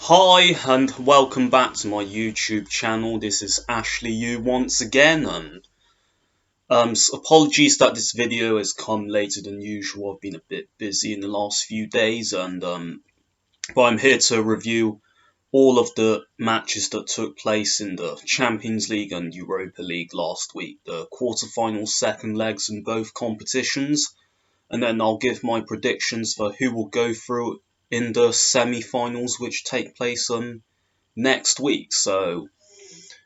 Hi and welcome back to my YouTube channel. This is Ashley U once again. Apologies that this video has come later than usual. I've been a bit busy in the last few days, but I'm here to review all of the matches that took place in the Champions League and Europa League last week, the quarterfinals, second legs in both competitions, and then I'll give my predictions for who will go through in the semi-finals, which take place next week. So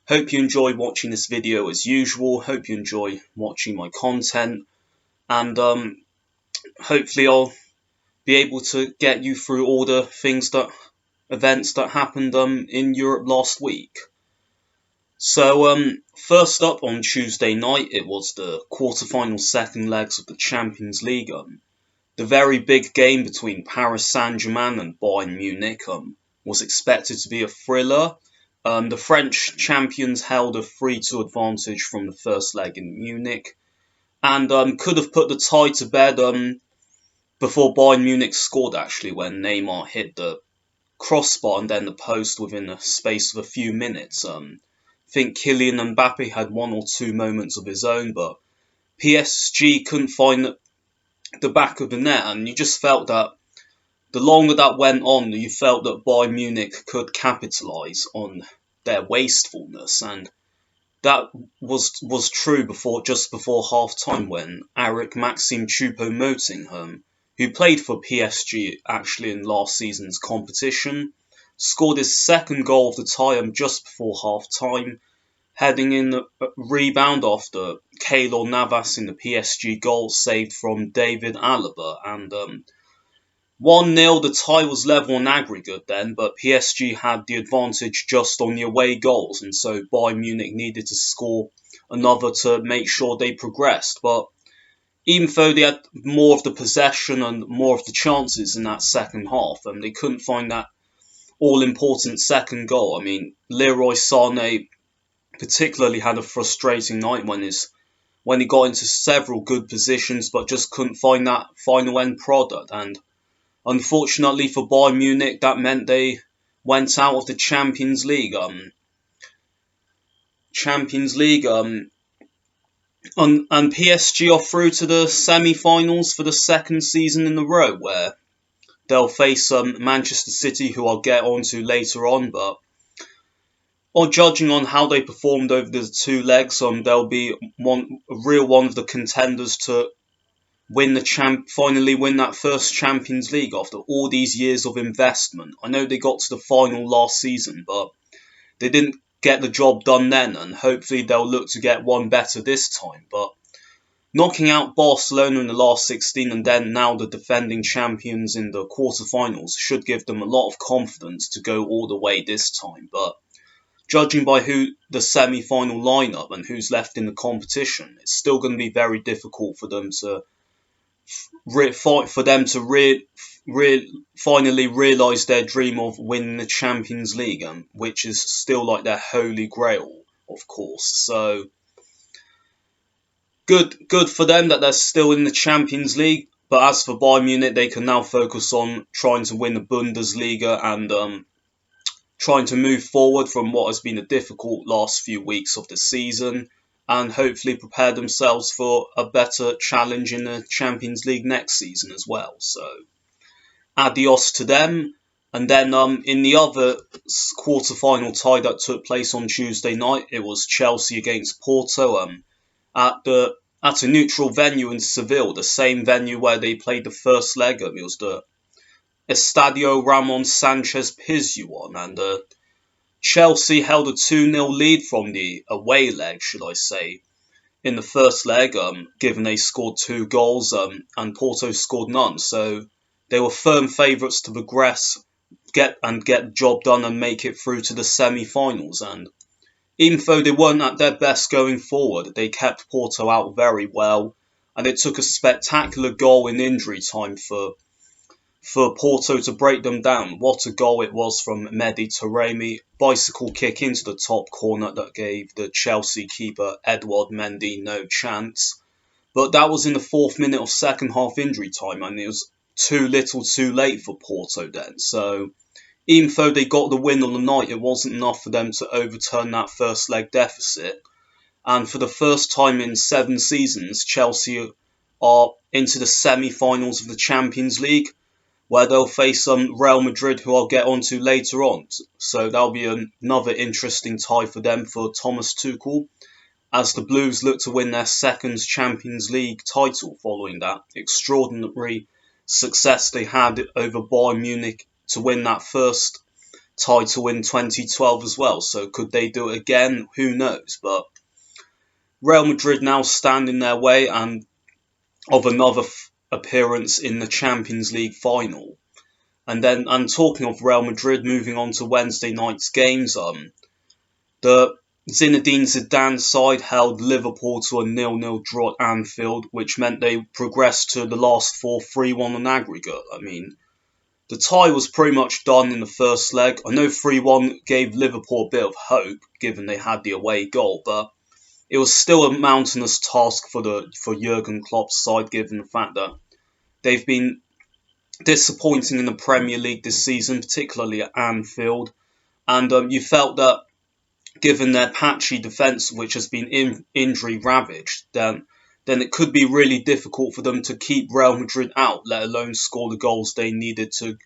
hope you enjoy watching this video as usual. Hope you enjoy watching my content, and hopefully I'll be able to get you through all the events that happened in Europe last week. So first up on Tuesday night, it was the quarterfinal second legs of the Champions League. The very big game between Paris Saint-Germain and Bayern Munich was expected to be a thriller. The French champions held a 3-2 advantage from the first leg in Munich and could have put the tie to bed before Bayern Munich scored, actually, when Neymar hit the crossbar and then the post within the space of a few minutes. I think Kylian Mbappe had one or two moments of his own, but PSG couldn't find the back of the net, and you just felt that the longer that went on, you felt that Bayern Munich could capitalise on their wastefulness, and that was true just before half time when Eric Maxime Choupo-Moting, who played for PSG actually in last season's competition, scored his second goal of the tie just before half time, heading in a rebound after Keylor Navas in the PSG goal saved from David Alaba, and 1-0, the tie was level on aggregate then, but PSG had the advantage just on the away goals, and so Bayern Munich needed to score another to make sure they progressed. But even though they had more of the possession and more of the chances in that second half, and they couldn't find that all-important second goal. I mean, Leroy Sané particularly had a frustrating night when he got into several good positions, but just couldn't find that final end product. And unfortunately for Bayern Munich, that meant they went out of the Champions League. And PSG are through to the semi-finals for the second season in a row, where they'll face Manchester City, who I'll get onto later on. But judging on how they performed over the two legs, they'll be one of the contenders to finally win that first Champions League after all these years of investment. I know they got to the final last season, but they didn't get the job done then, and hopefully they'll look to get one better this time. But knocking out Barcelona in the last 16 and then now the defending champions in the quarterfinals should give them a lot of confidence to go all the way this time. But judging by the semi-final lineup and who's left in the competition, it's still going to be very difficult for them to finally realise their dream of winning the Champions League, which is still like their holy grail, of course. So good for them that they're still in the Champions League. But as for Bayern Munich, they can now focus on trying to win the Bundesliga and trying to move forward from what has been a difficult last few weeks of the season, and hopefully prepare themselves for a better challenge in the Champions League next season as well. So adios to them. And then in the other quarter-final tie that took place on Tuesday night, it was Chelsea against Porto at a neutral venue in Seville, the same venue where they played the first leg. It was the Estadio Ramon Sanchez Pizjuan, and Chelsea held a 2-0 lead from the away leg, should I say, in the first leg, given they scored 2 goals and Porto scored none. So they were firm favourites to progress, get the job done and make it through to the semi-finals. And even though they weren't at their best going forward, they kept Porto out very well, and it took a spectacular goal in injury time for Porto to break them down. What a goal it was from Mehdi Taremi. Bicycle kick into the top corner that gave the Chelsea keeper Edouard Mendy no chance. But that was in the 4th minute of second half injury time, and it was too little too late for Porto then. So even though they got the win on the night, it wasn't enough for them to overturn that first leg deficit. And for the first time in 7 seasons, Chelsea are into the semi-finals of the Champions League, where they'll face Real Madrid, who I'll get onto later on. So that'll be another interesting tie for them, for Thomas Tuchel, as the Blues look to win their second Champions League title following that extraordinary success they had over Bayern Munich to win that first title in 2012 as well. So could they do it again? Who knows? But Real Madrid now stand in their way and of another appearance in the Champions League final. And talking of Real Madrid, moving on to Wednesday night's games, the Zinedine Zidane side held Liverpool to a 0-0 draw at Anfield, which meant they progressed to the last 4 3-1 on aggregate. I mean, the tie was pretty much done in the first leg. I know 3-1 gave Liverpool a bit of hope, given they had the away goal, but it was still a mountainous task for Jurgen Klopp's side, given the fact that they've been disappointing in the Premier League this season, particularly at Anfield. And you felt that, given their patchy defence, which has been injury ravaged, then it could be really difficult for them to keep Real Madrid out, let alone score the goals they needed to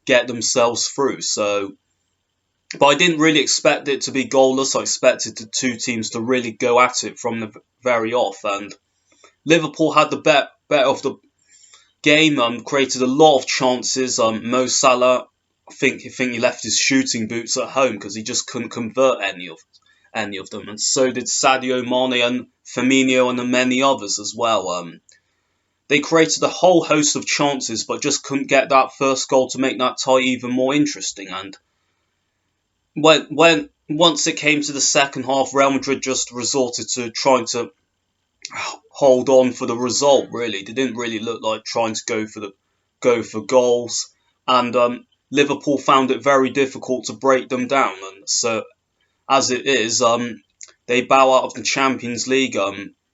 get themselves through. But I didn't really expect it to be goalless. I expected the two teams to really go at it from the very off. And Liverpool had the better of the game, created a lot of chances. Mo Salah, I think he left his shooting boots at home because he just couldn't convert any of them. And so did Sadio Mane and Firmino and many others as well. They created a whole host of chances, but just couldn't get that first goal to make that tie even more interesting. And once it came to the second half, Real Madrid just resorted to trying to hold on for the result. Really, they didn't really look like trying to go for goals, and Liverpool found it very difficult to break them down. And so, as it is, they bow out of the Champions League,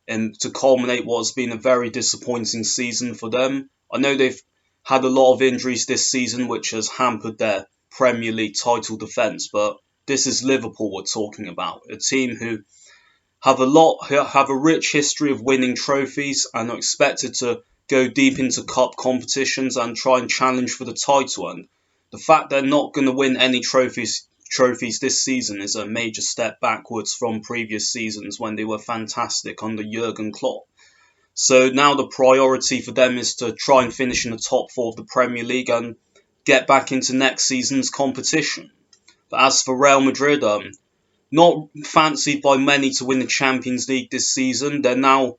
and to culminate what's been a very disappointing season for them. I know they've had a lot of injuries this season, which has hampered their Premier League title defence, but this is Liverpool we're talking about, a team who have a rich history of winning trophies and are expected to go deep into cup competitions and try and challenge for the title. And the fact they're not going to win any trophies this season is a major step backwards from previous seasons when they were fantastic under Jurgen Klopp. So now the priority for them is to try and finish in the top 4 of the Premier League and get back into next season's competition. But as for Real Madrid, not fancied by many to win the Champions League this season. They're now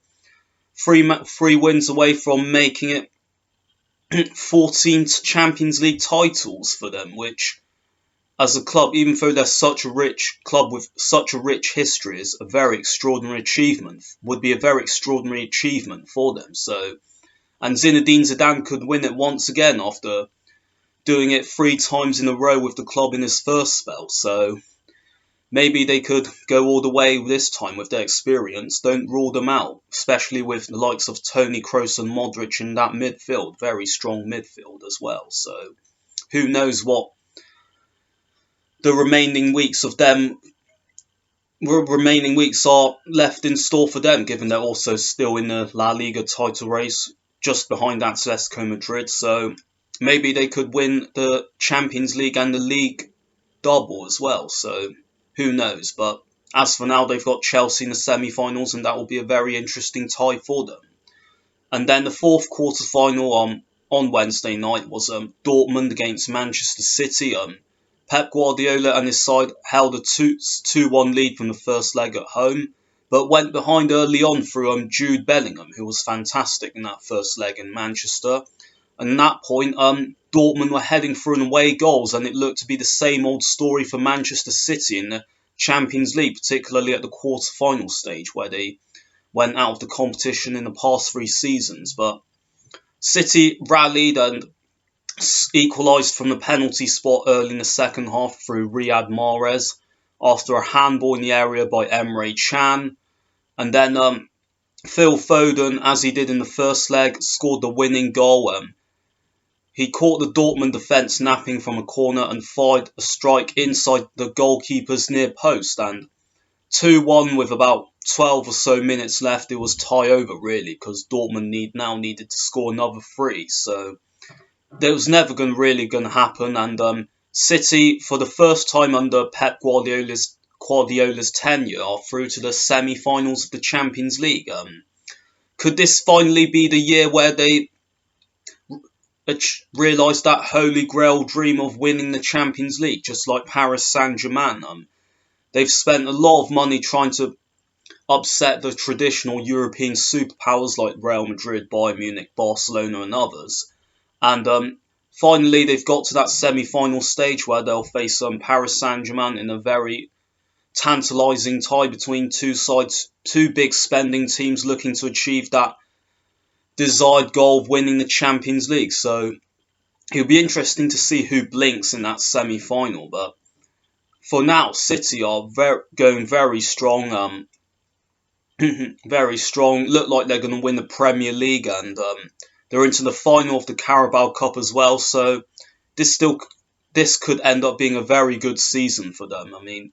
three wins away from making it 14 Champions League titles for them, which, as a club, even though they're such a rich club with such a rich history, is a very extraordinary achievement. Would be a very extraordinary achievement for them. So, and Zinedine Zidane could win it once again after doing it 3 times in a row with the club in his first spell. So maybe they could go all the way this time with their experience. Don't rule them out, especially with the likes of Toni Kroos and Modric in that midfield. Very strong midfield as well. So who knows what the remaining weeks are left in store for them, given they're also still in the La Liga title race, just behind Atletico Madrid. So maybe they could win the Champions League and the league double as well. So who knows? But as for now, they've got Chelsea in the semi-finals, and that will be a very interesting tie for them. And then the fourth quarter-final on Wednesday night was Dortmund against Manchester City. Pep Guardiola and his side held a 2-1 lead from the first leg at home, but went behind early on through Jude Bellingham, who was fantastic in that first leg in Manchester. And at that point, Dortmund were heading for an away goals, and it looked to be the same old story for Manchester City in the Champions League, particularly at the quarter-final stage, where they went out of the competition in the past 3 seasons. But City rallied and equalised from the penalty spot early in the second half through Riyad Mahrez after a handball in the area by Emre Can. And then Phil Foden, as he did in the first leg, scored the winning goal. he caught the Dortmund defence napping from a corner and fired a strike inside the goalkeeper's near post. And 2-1 with about 12 or so minutes left. It was tie over, really, because Dortmund needed to score another three. So that was never really going to happen. And City, for the first time under Pep Guardiola's tenure, are through to the semi-finals of the Champions League. Could this finally be the year where they realise that holy grail dream of winning the Champions League, just like Paris Saint-Germain? They've spent a lot of money trying to upset the traditional European superpowers like Real Madrid, Bayern Munich, Barcelona and others. And finally, they've got to that semi-final stage where they'll face Paris Saint-Germain in a very tantalising tie between two big spending teams looking to achieve that desired goal of winning the Champions League. So it'll be interesting to see who blinks in that semi-final. But for now, City are going very strong. Very strong. Look like they're going to win the Premier League, and they're into the final of the Carabao Cup as well. So this could end up being a very good season for them. I mean,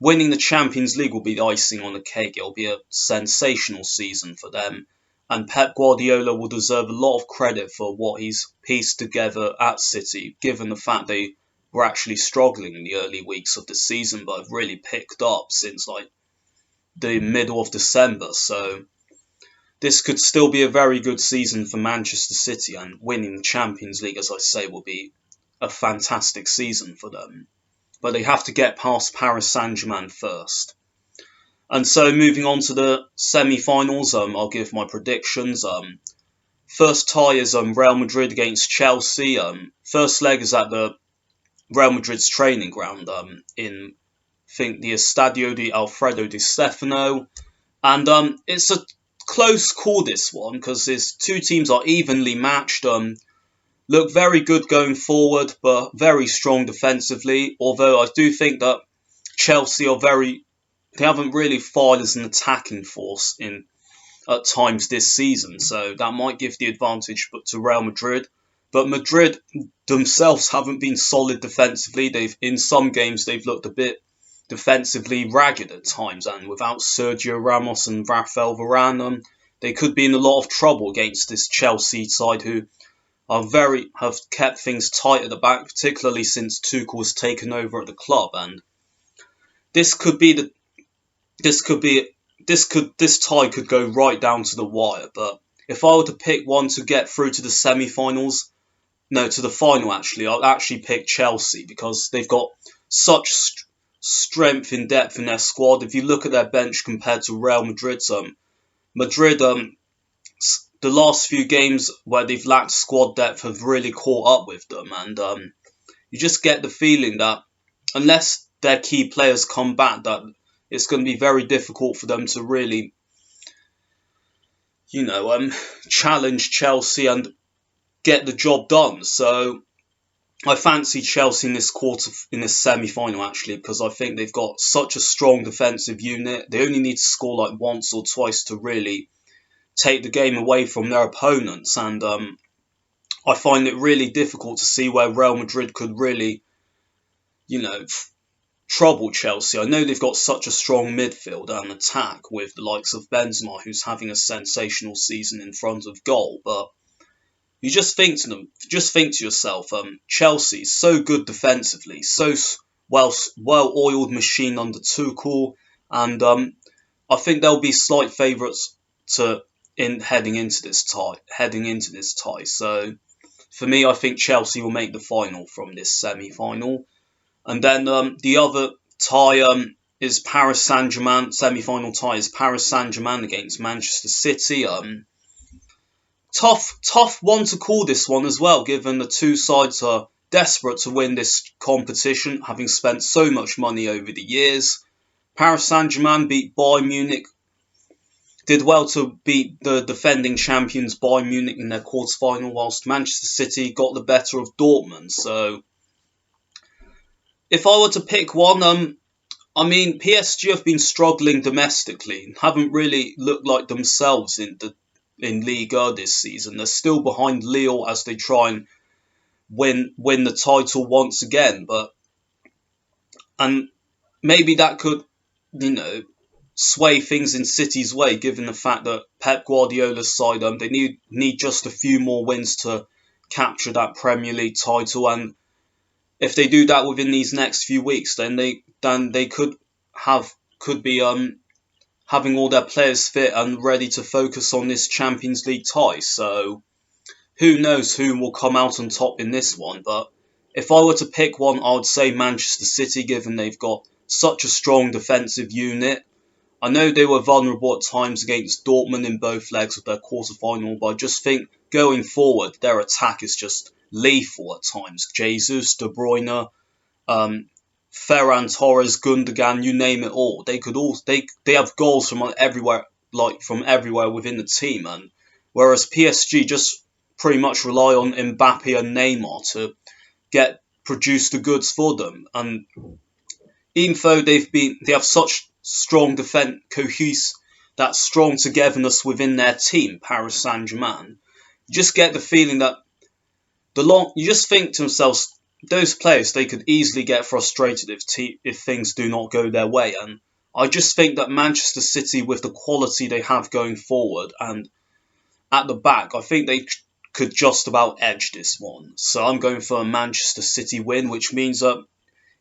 winning the Champions League will be the icing on the cake. It'll be a sensational season for them. And Pep Guardiola will deserve a lot of credit for what he's pieced together at City, given the fact they were actually struggling in the early weeks of the season, but have really picked up since like the middle of December. So this could still be a very good season for Manchester City, and winning the Champions League, as I say, will be a fantastic season for them. But they have to get past Paris Saint-Germain first. And so moving on to the semi-finals, I'll give my predictions. First tie is Real Madrid against Chelsea. First leg is at the Real Madrid's training ground in, I think, the Estadio de Alfredo Di Stefano. And it's a close call, this one, because these two teams are evenly matched. Look very good going forward, but very strong defensively. Although I do think that Chelsea they haven't really fired as an attacking force at times this season, so that might give the advantage to Real Madrid. But Madrid themselves haven't been solid defensively. In some games they've looked a bit defensively ragged at times, and without Sergio Ramos and Rafael Varane, they could be in a lot of trouble against this Chelsea side, who have kept things tight at the back, particularly since Tuchel has taken over at the club. And this tie could go right down to the wire. But if I were to pick one to get through to the semi-finals, no, to the final actually, I'll actually pick Chelsea, because they've got such strength in depth in their squad. If you look at their bench compared to Real Madrid's, the last few games where they've lacked squad depth have really caught up with them, and you just get the feeling that unless their key players come back, that it's going to be very difficult for them to really, challenge Chelsea and get the job done. So I fancy Chelsea in this semi-final actually, because I think they've got such a strong defensive unit. They only need to score like once or twice to really take the game away from their opponents, and I find it really difficult to see where Real Madrid could really, trouble Chelsea. I know they've got such a strong midfield and attack with the likes of Benzema, who's having a sensational season in front of goal, but you just think to yourself, Chelsea so good defensively, so well-oiled machine under Tuchel, and I think they'll be slight favourites heading into this tie. So for me, I think Chelsea will make the final from this semi-final. And then the other tie is Paris Saint-Germain. Semi-final tie is Paris Saint-Germain against Manchester City. Tough one to call this one as well, given the two sides are desperate to win this competition, having spent so much money over the years. Paris Saint-Germain beat Bayern Munich, did well to beat the defending champions Bayern Munich in their quarter-final, whilst Manchester City got the better of Dortmund. So if I were to pick one, PSG have been struggling domestically, haven't really looked like themselves in Liga this season. They're still behind Lille as they try and win the title once again. And maybe that could, you know, sway things in City's way, given the fact that Pep Guardiola's side, they need just a few more wins to capture that Premier League title. And if they do that within these next few weeks, then they could be having all their players fit and ready to focus on this Champions League tie. So who knows who will come out on top in this one. But if I were to pick one, I would say Manchester City, given they've got such a strong defensive unit. I know they were vulnerable at times against Dortmund in both legs of their quarter-final, but I just think going forward, their attack is just lethal at times. Jesus, De Bruyne, Ferran Torres, Gundogan, you name it all. They have goals from everywhere, like from everywhere within the team, and whereas PSG just pretty much rely on Mbappe and Neymar to produce the goods for them. And even though they have such strong defense that strong togetherness within their team, Paris Saint-Germain, you just get the feeling that you just think to themselves, those players, they could easily get frustrated if things do not go their way. And I just think that Manchester City, with the quality they have going forward and at the back, I think they could just about edge this one. So I'm going for a Manchester City win, which means that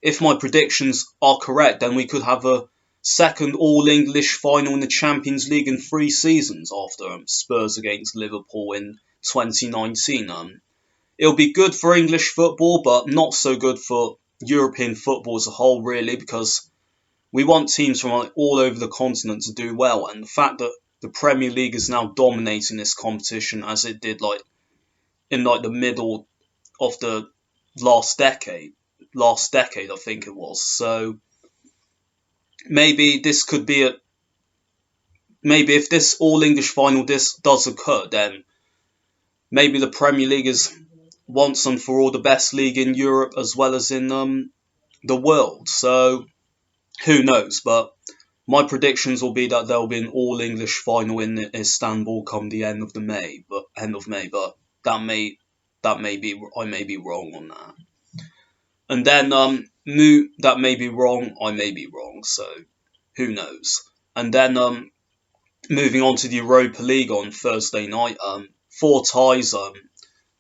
if my predictions are correct, then we could have a second all-English final in the Champions League in 3 seasons after Spurs against Liverpool in 2019. It'll be good for English football, but not so good for European football as a whole, really, because we want teams from all over the continent to do well. And the fact that the Premier League is now dominating this competition as it did in the middle of the last decade, I think it was. So maybe this could be maybe if this all-English final does occur, then maybe the Premier League is once and for all the best league in Europe as well as in the world. So who knows? But my predictions will be that there will be an all-English final in Istanbul come the end of May. But that may be I may be wrong on that. And then that may be wrong, I may be wrong. So who knows? And then moving on to the Europa League on Thursday night, 4 ties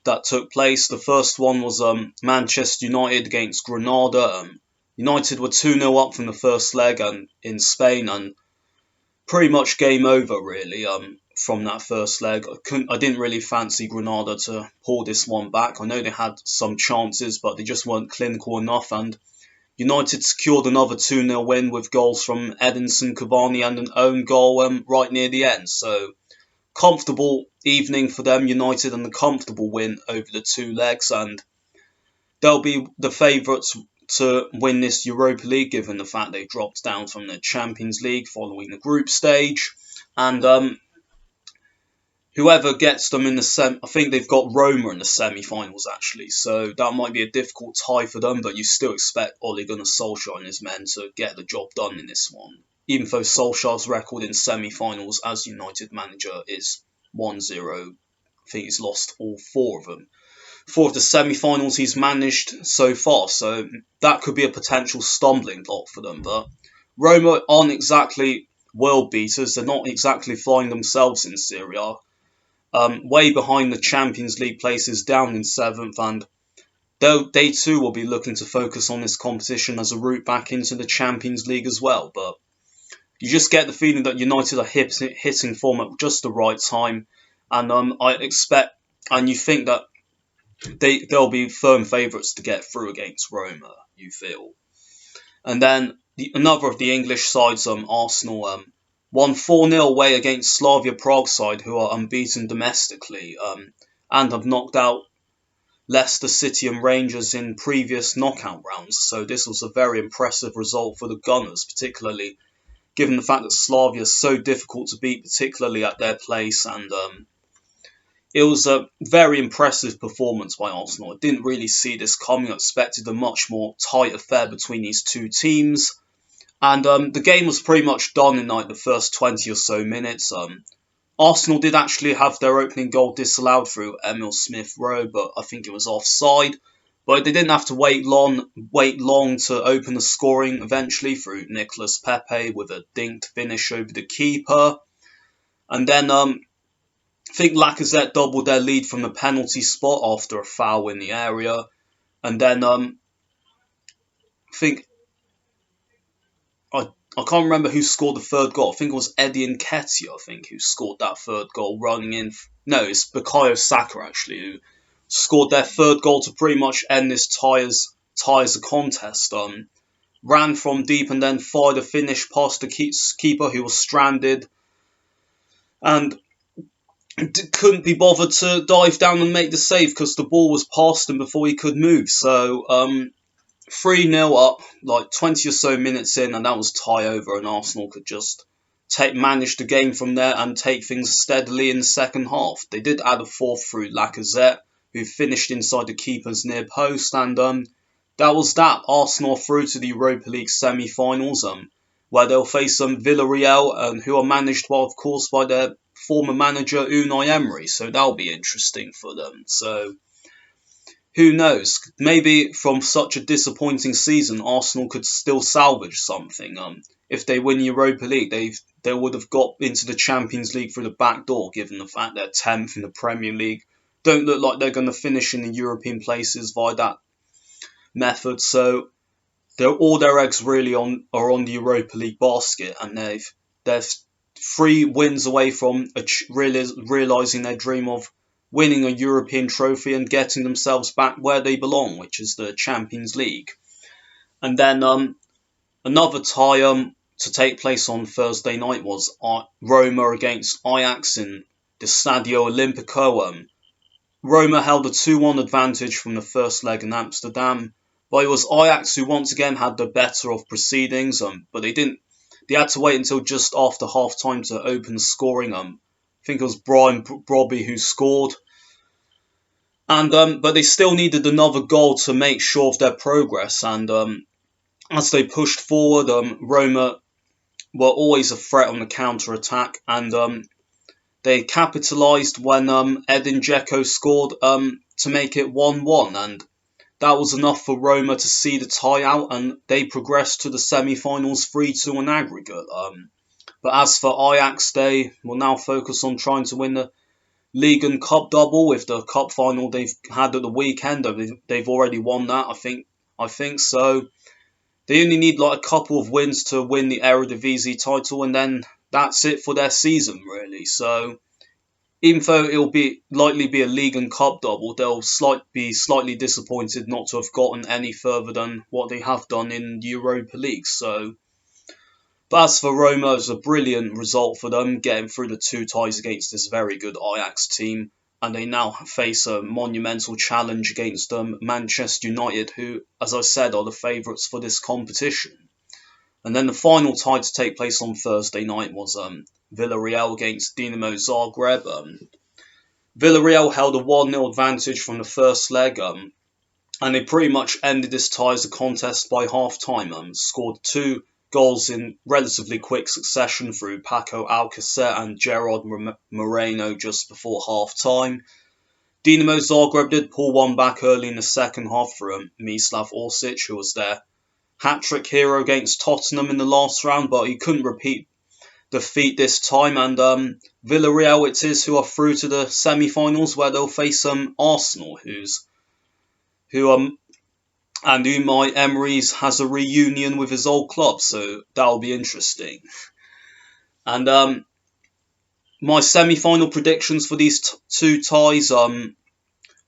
that took place. The first one was Manchester United against Granada. United were 2-0 up from the first leg in Spain, and pretty much game over, really, from that first leg. I didn't really fancy Granada to pull this one back. I know they had some chances, but they just weren't clinical enough, and United secured another 2-0 win with goals from Edinson Cavani and an own goal right near the end. So comfortable evening for them, United, and a comfortable win over the 2 legs, and they'll be the favourites to win this Europa League, given the fact they dropped down from the Champions League following the group stage. And whoever gets them in the I think they've got Roma in the semi-finals, actually, so that might be a difficult tie for them, but you still expect Ole Gunnar Solskjaer and his men to get the job done in this one, even though Solskjaer's record in semi-finals as United manager is 1-0. I think he's lost all 4 of them. 4 of the semi-finals he's managed so far, so that could be a potential stumbling block for them. But Roma aren't exactly world beaters. They're not exactly flying themselves in Serie A. Way behind the Champions League places, down in 7th, and they too will be looking to focus on this competition as a route back into the Champions League as well. But you just get the feeling that United are hitting form at just the right time, and you think that they'll be firm favourites to get through against Roma, you feel. And then another of the English sides, Arsenal, won 4-0 away against Slavia Prague side, who are unbeaten domestically, and have knocked out Leicester City and Rangers in previous knockout rounds. So this was a very impressive result for the Gunners, particularly given the fact that Slavia is so difficult to beat, particularly at their place, and it was a very impressive performance by Arsenal. I didn't really see this coming. I expected a much more tight affair between these 2 teams. And the game was pretty much done in the first 20 or so minutes. Arsenal did actually have their opening goal disallowed through Emil Smith-Rowe, but I think it was offside. But they didn't have to wait long to open the scoring eventually through Nicolas Pepe with a dinked finish over the keeper. And then I think Lacazette doubled their lead from the penalty spot after a foul in the area. And then I think I I can't remember who scored the third goal. I think it was Eddie Nketiah, I think, who scored that third goal running in. No, it's Bukayo Saka, actually, who scored their third goal to pretty much end this tie as a contest. Ran from deep and then fired a finish past the keeper who was stranded and couldn't be bothered to dive down and make the save because the ball was past him before he could move. So 3-0 up, like 20 or so minutes in, and that was tie over, and Arsenal could just manage the game from there and take things steadily in the second half. They did add a fourth through Lacazette, who finished inside the keeper's near post, and that was that. Arsenal through to the Europa League semi-finals, where they'll face Villarreal, who are managed, well, of course, by their former manager Unai Emery, so that'll be interesting for them. So who knows? Maybe from such a disappointing season, Arsenal could still salvage something. If they win Europa League, they would have got into the Champions League through the back door, given the fact they're 10th in the Premier League. Don't look like they're going to finish in the European places via that method. So all their eggs really are on the Europa League basket, and they're 3 wins away from realising their dream of winning a European trophy and getting themselves back where they belong, which is the Champions League. And then another tie to take place on Thursday night was Roma against Ajax in the Stadio Olimpico. Roma held a 2-1 advantage from the first leg in Amsterdam, but it was Ajax who once again had the better of proceedings, but they didn't. They had to wait until just after half-time to open scoring. I think it was Brian Brobby who scored. And but they still needed another goal to make sure of their progress. And as they pushed forward, Roma were always a threat on the counter-attack. And they capitalised when Edin Dzeko scored to make it 1-1. And that was enough for Roma to see the tie out, and they progressed to the semi-finals 3-2 on aggregate. But as for Ajax, they will now focus on trying to win the League and Cup double with the Cup final they've had at the weekend. They've already won that, I think so. They only need like a couple of wins to win the Eredivisie title, and then that's it for their season, really. So even though it'll likely be a League and Cup double, they'll be slightly disappointed not to have gotten any further than what they have done in the Europa League. So, but as for Roma, it's a brilliant result for them, getting through the 2 ties against this very good Ajax team, and they now face a monumental challenge against Manchester United, who, as I said, are the favourites for this competition. And then the final tie to take place on Thursday night was Villarreal against Dinamo Zagreb. Villarreal held a 1-0 advantage from the first leg, and they pretty much ended this tie as a contest by half-time. Scored 2 goals in relatively quick succession through Paco Alcacer and Gerard Moreno just before half-time. Dinamo Zagreb did pull one back early in the second half through Mislav Orsic, who was their hat-trick hero against Tottenham in the last round, but he couldn't repeat the feat this time, and Villarreal it is who are through to the semi-finals where they'll face Arsenal, and Unai Emery has a reunion with his old club, so that'll be interesting. And my semi-final predictions for these 2 ties.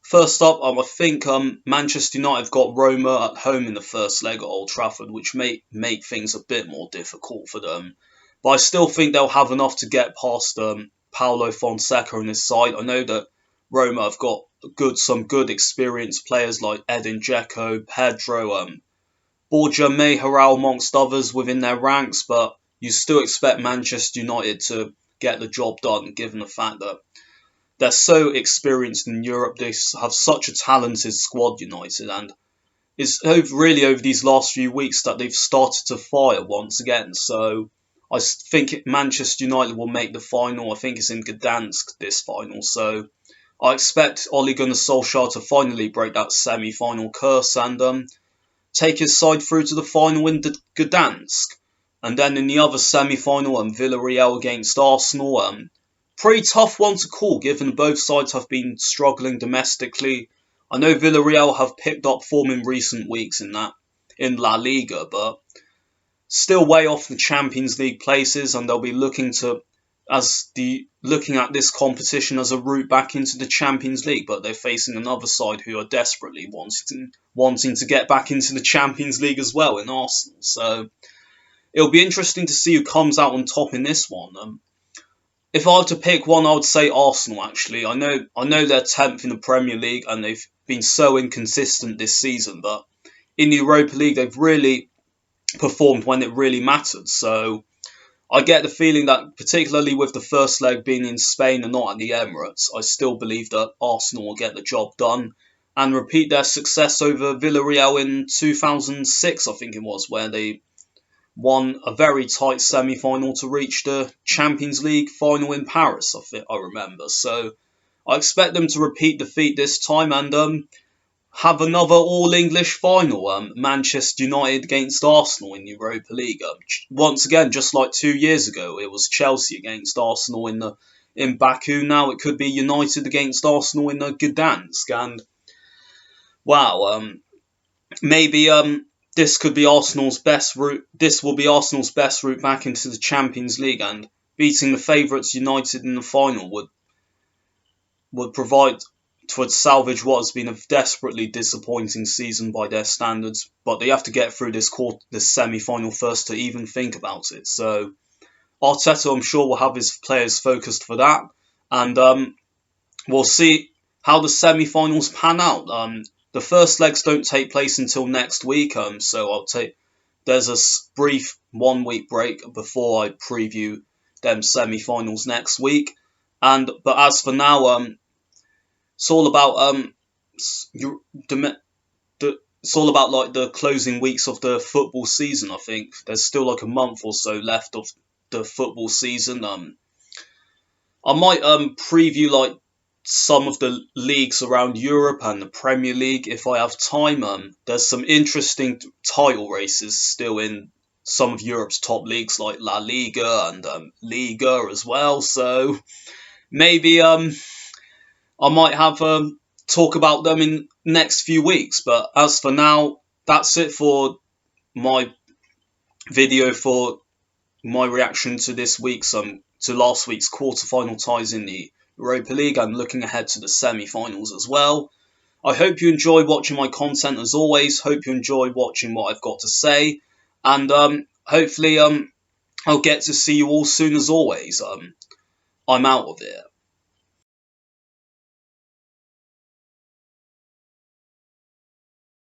First up, I think Manchester United have got Roma at home in the first leg at Old Trafford, which may make things a bit more difficult for them. But I still think they'll have enough to get past Paulo Fonseca on his side. I know that Roma have got some good experienced players like Edin Dzeko, Pedro, Borja Mayoral amongst others within their ranks, but you still expect Manchester United to get the job done, given the fact that they're so experienced in Europe. They have such a talented squad, United, and it's really over these last few weeks that they've started to fire once again. So think Manchester United will make the final. I think it's in Gdansk, this final. So I expect Ole Gunnar Solskjaer to finally break that semi-final curse and take his side through to the final in Gdansk. And then in the other semi-final, Villarreal against Arsenal. Pretty tough one to call, given both sides have been struggling domestically. I know Villarreal have picked up form in recent weeks in La Liga, but still way off the Champions League places, and they'll be looking at this competition as a route back into the Champions League. But they're facing another side who are desperately wanting to get back into the Champions League as well in Arsenal. So it'll be interesting to see who comes out on top in this one. If I were to pick one, I would say Arsenal. Actually, I know they're 10th in the Premier League and they've been so inconsistent this season, but in the Europa League they've really performed when it really mattered. So I get the feeling that, particularly with the first leg being in Spain and not at the Emirates, I still believe that Arsenal will get the job done and repeat their success over Villarreal in 2006, I think it was, where they won a very tight semi-final to reach the Champions League final in Paris, I remember. So I expect them to repeat the feat this time and have another all-English final, Manchester United against Arsenal in the Europa League. Once again, just like 2 years ago, it was Chelsea against Arsenal in Baku. Now it could be United against Arsenal in Gdansk. And wow, maybe this could be Arsenal's best route. This will be Arsenal's best route back into the Champions League, and beating the favourites United in the final would salvage what has been a desperately disappointing season by their standards. But they have to get through this semi-final first to even think about it. So Arteta, I'm sure, will have his players focused for that, and we'll see how the semi-finals pan out. The first legs don't take place until next week, so there's a brief 1 week break before I preview them semi-finals next week. But as for now, it's all about it's all about like the closing weeks of the football season. I think there's still like a month or so left of the football season. I might preview like some of the leagues around Europe and the Premier League if I have time. There's some interesting title races still in some of Europe's top leagues like La Liga and Liga as well. So maybe I might have talk about them in next few weeks. But as for now, that's it for my video for my reaction to last week's quarterfinal ties in the Europa League. I'm looking ahead to the semi-finals as well. I hope you enjoy watching my content as always. Hope you enjoy watching what I've got to say, and hopefully I'll get to see you all soon as always. I'm out of here.